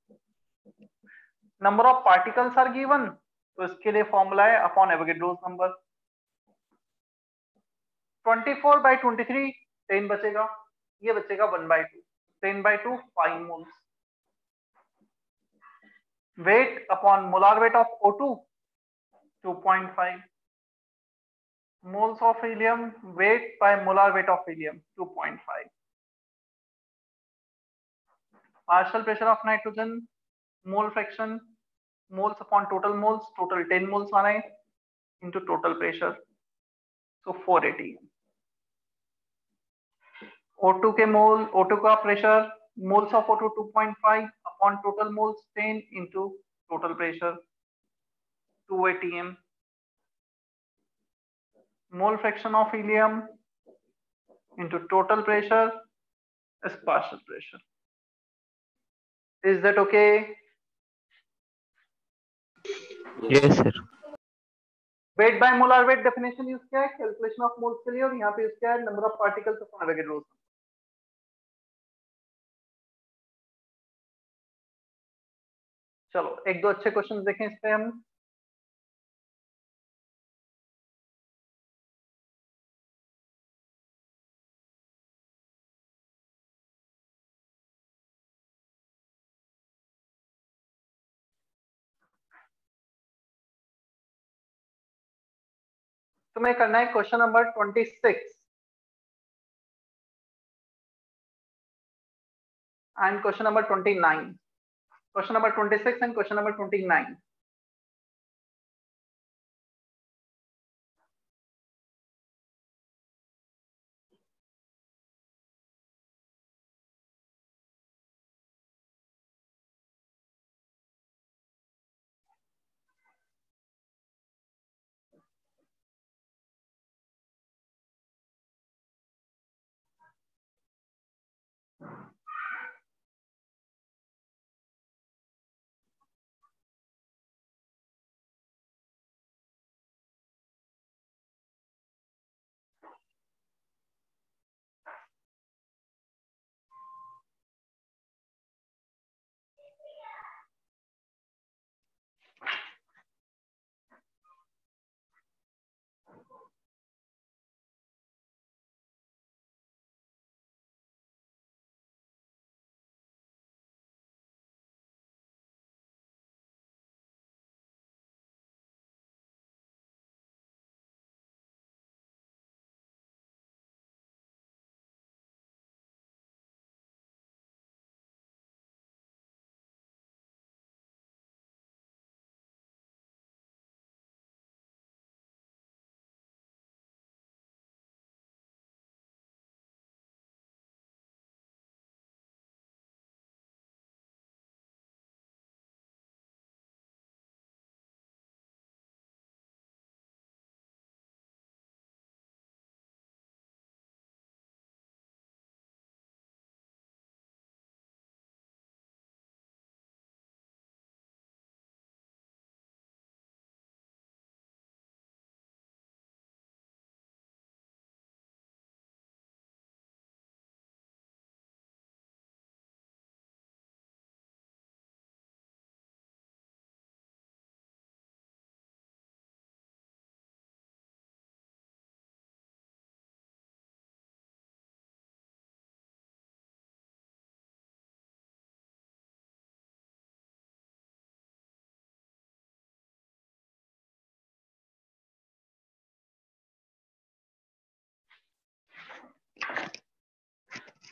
Number of particles are given, तो इसके लिए फॉर्मूला है अपॉन एवोगैड्रोस नंबर। 24/23 10 बचेगा, ये बचेगा 1/2, 10/2 5 moles. Weight upon molar weight of O2 2.5, moles of helium, weight by molar weight of helium 2.5, partial pressure of nitrogen, mole fraction, moles upon total moles, total 10 moles आ रहे हैं into total pressure, so 480। O2 के मोल, O2 का pressure, moles of O2 2.5 upon total moles 10 into total pressure 280 m, mole fraction of helium into total pressure is partial pressure। Is that okay? Yes sir. Weight by molar weight definition use किया है calculation of moles के लिए, और यहाँ पे use किया है number of particles upon Avogadro. चलो एक दो अच्छे क्वेश्चंस देखें इस पे हम। तुम्हें करना है question number 26 and question number 29। Question number 26 and question number 29।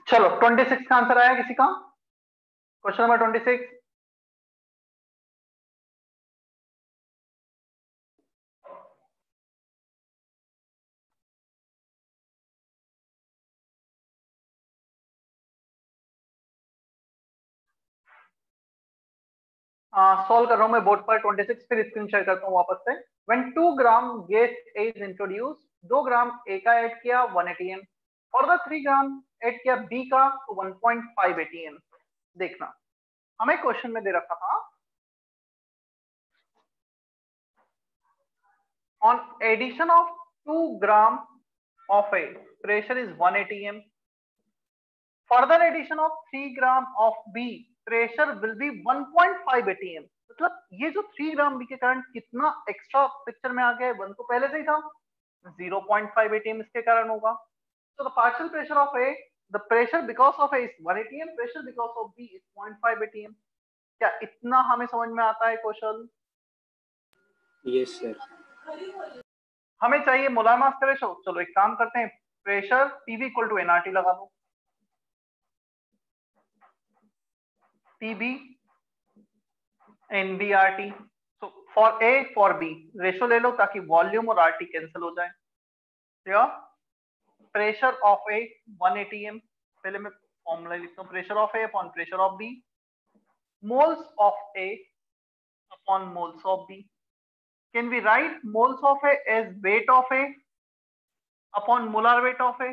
चलो 26 का आंसर आया किसी का? Question number 26. सॉल्व कर रहा हूं मैं बोर्ड पर 26, फिर स्क्रीन शेयर करता हूं वापस से. When 2 gram gas is introduced, 2 gram A का ऐड किया 1 ATM, फर्दर 3 ग्राम ऐड किया B का तो 1.5 ATM. देखना हमें क्वेश्चन में दे रखा था on addition of 2 gram of A, pressure is 1 ATM. Further addition of 3 gram of B, pressure will be 1.5 ATM. मतलब ये जो 3 ग्राम बी के कारण कितना एक्स्ट्रा पिक्चर में आ गया है, 1 तो पहले से ही था, 0.5 ATM इसके कारण होगा. So the partial pressure of A, the pressure because of A is 1 ATM, pressure because of B is 0.5 ATM. क्या इतना हमें समझ में आता है क्वेश्चन? Yes sir. हमें चाहिए मोलार मास का रेशो. चलो एक काम करते हैं, pressure PV equal to NRT लगा दो. PB NBRT. So for A for B ratio ले लो ताकि वॉल्यूम और RT कैंसिल हो जाए. Pressure of A 1 ATM. पहले मैं फॉर्मूला लिखता हूँ, pressure of A upon pressure of B, moles of A upon moles of B. Can we write moles of A as weight of A upon molar weight of A?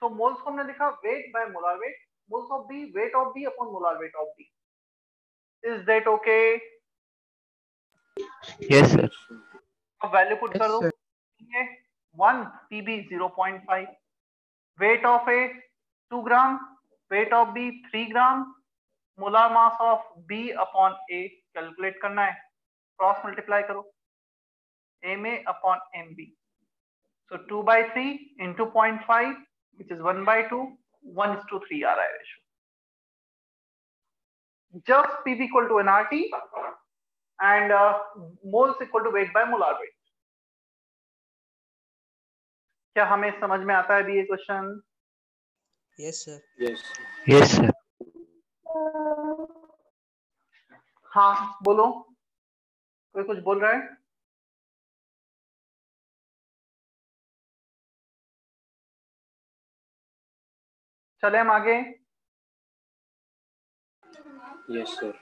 So moles को हमने लिखा weight by molar weight, moles of B, weight of B upon molar weight of B. Is that okay? Yes, sir. अब value put कर दो. 1 PB 0.5, weight of A 2 gram, weight of B 3 gram, molar mass of B upon A calculate करना है. Cross multiply करो, MA upon MB. So 2 by 3 into 0.5, which is 1 by 2, 1:3 आ रहा है ratio. Just PV equal to NRT and moles equal to weight by molar weight. क्या हमें समझ में आता है अभी ये question? Yes sir. Yes. Yes, sir. हाँ बोलो, कोई कुछ बोल रहा है? चले हम आगे. Yes sir.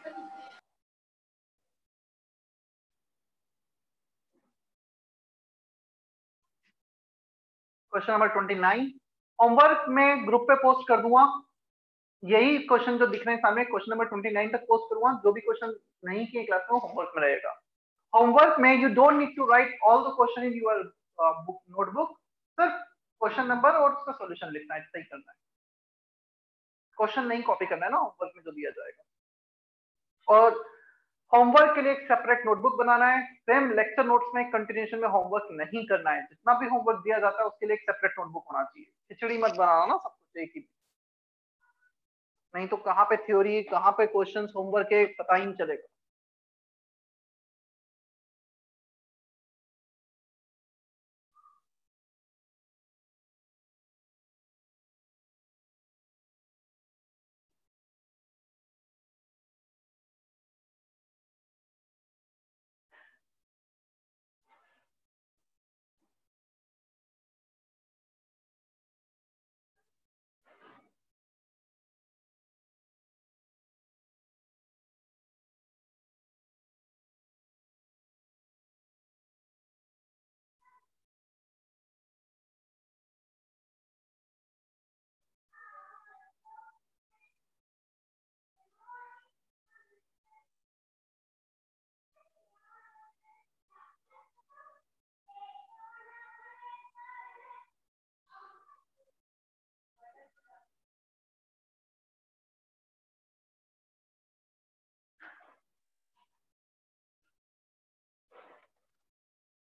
Question number 29 homework में ग्रुप पे पोस्ट कर दूंगा. यही क्वेश्चन जो दिख रहे हैं सामने, क्वेश्चन नंबर 29 तक पोस्ट करूंगा. जो भी क्वेश्चन नहीं किए क्लास में होमवर्क में रहेगा. होमवर्क में you don't need to write all the question in your book notebook. सिर्फ क्वेश्चन नंबर और उसका सॉल्यूशन लिखना है, सही करना है. क्वेश्चन नहीं कॉपी करना है ना होमवर्क में जो दिया जाएगा. और होमवर्क के लिए एक सेपरेट नोटबुक बनाना है. सेम लेक्चर नोट्स में कंटिन्यूएशन में होमवर्क नहीं करना है. जितना भी होमवर्क दिया जाता है उसके लिए एक सेपरेट नोटबुक होना चाहिए. खिचड़ी मत बनाना ना सब कुछ एक ही, नहीं तो कहाँ पे थ्योरी कहाँ पे क्वेश्चंस होमवर्क के पता ही नहीं चलेगा.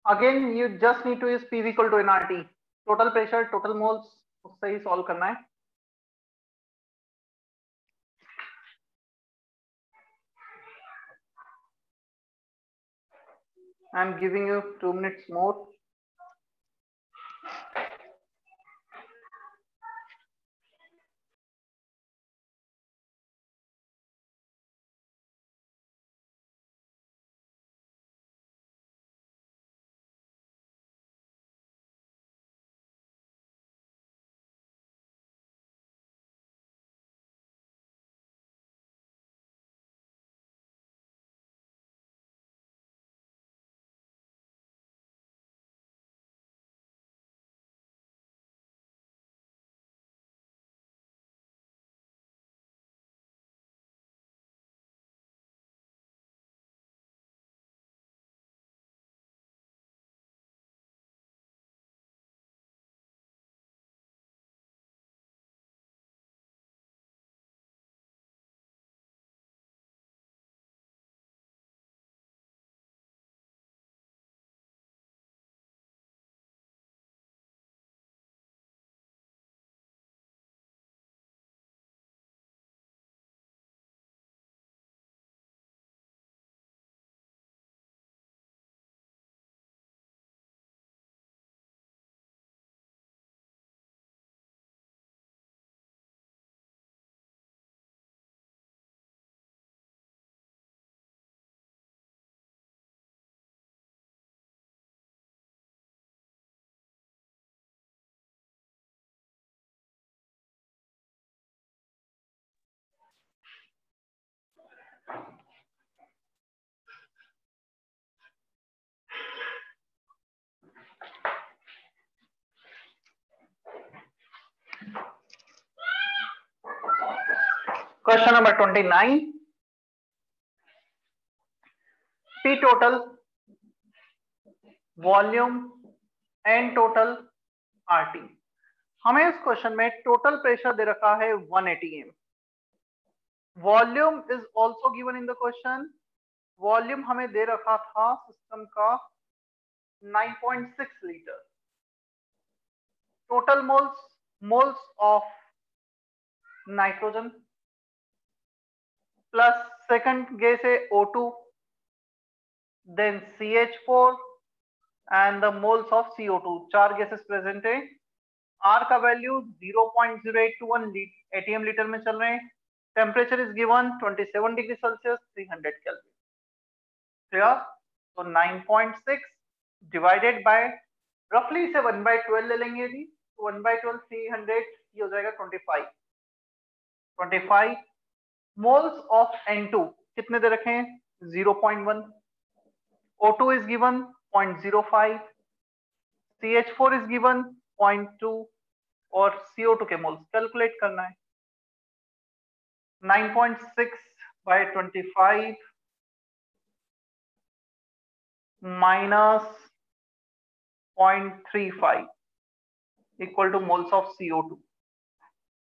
Again, you just need to use PV equal to NRT. Total pressure, total moles, उससे ही सॉल्व करना है. I am giving you 2 minutes more. Question number 29. P total, volume and total RT। हमें इस question में टोटल प्रेशर दे रखा है 180 m। Volume is also given in the question. Volume हमें दे रखा था सिस्टम का 9.6 litre. Total moles of nitrogen plus second gas है O2, then CH4 and the moles of CO2। 4 gases present है। R का value 0.0821 ATM litre में चल रहे हैं। Temperature is given 27 degree Celsius 300 kelvin. Clear? तो 9.6 डिवाइडेड बाय रफली इसे 1/12 ले लेंगे जी। तो 1/12 300 ये हो जाएगा 25 मोल्स ऑफ N2 कितने दे रखे हैं 0.1। O2 is given 0.05, CH4 is given 0.2 और CO2 के मोल्स कैलकुलेट करना है। 9.6 by 25 minus 0.35 equal two moles of CO2।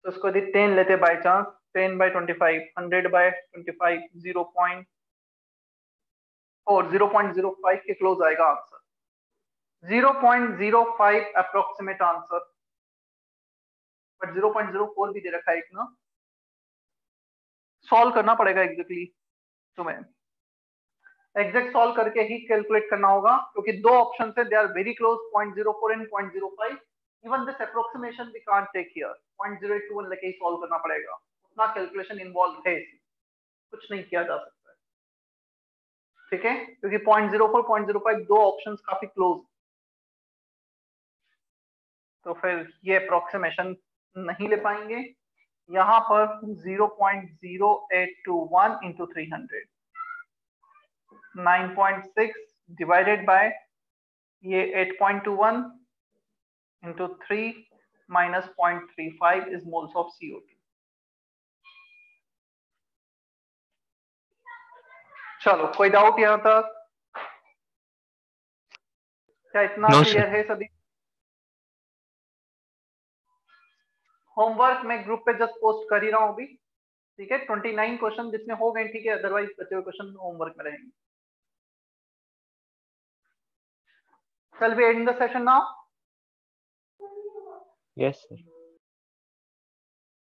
तो इसको यदि 10 लेते बाय चांस, 10 by 25 100 by 25 0.05 के क्लोज आएगा आंसर। 0.05 अप्रोक्सीमेट आंसर, बट 0.04 भी दे रखा है एक ना। सॉल्व करना पड़ेगा एग्जैक्टली तुम्हें। एग्जैक्ट सॉल्व करके ही कैलकुलेट करना होगा क्योंकि दो ऑप्शन है, they are very close 0.04 and 0.05। Even this approximation we can't take here. 0.081 लेके ही सॉल्व करना पड़ेगा। उतना कैलकुलेशन इन्वॉल्व है, कुछ नहीं किया जा सकता। ठीक है, क्योंकि 0.04 0.05 दो ऑप्शंस काफी क्लोज, तो फिर ये अप्रोक्सीमेशन नहीं ले पाएंगे। यहां पर 0.0821 इंटू 300, 9.6 डिवाइडेड बाय ये 8.21 into 3 minus 0.35 is moles of CO2। चलो, कोई डाउट यहां तक? क्या इतना क्लियर है सभी? होमवर्क मैं ग्रुप पे जस्ट पोस्ट कर ही रहा हूं अभी। ठीक है, 29 क्वेश्चन जितने हो गए ठीक है, अदरवाइज बचे हुए क्वेश्चन होमवर्क में रहेंगे। Shall we end the session now? Yes, sir.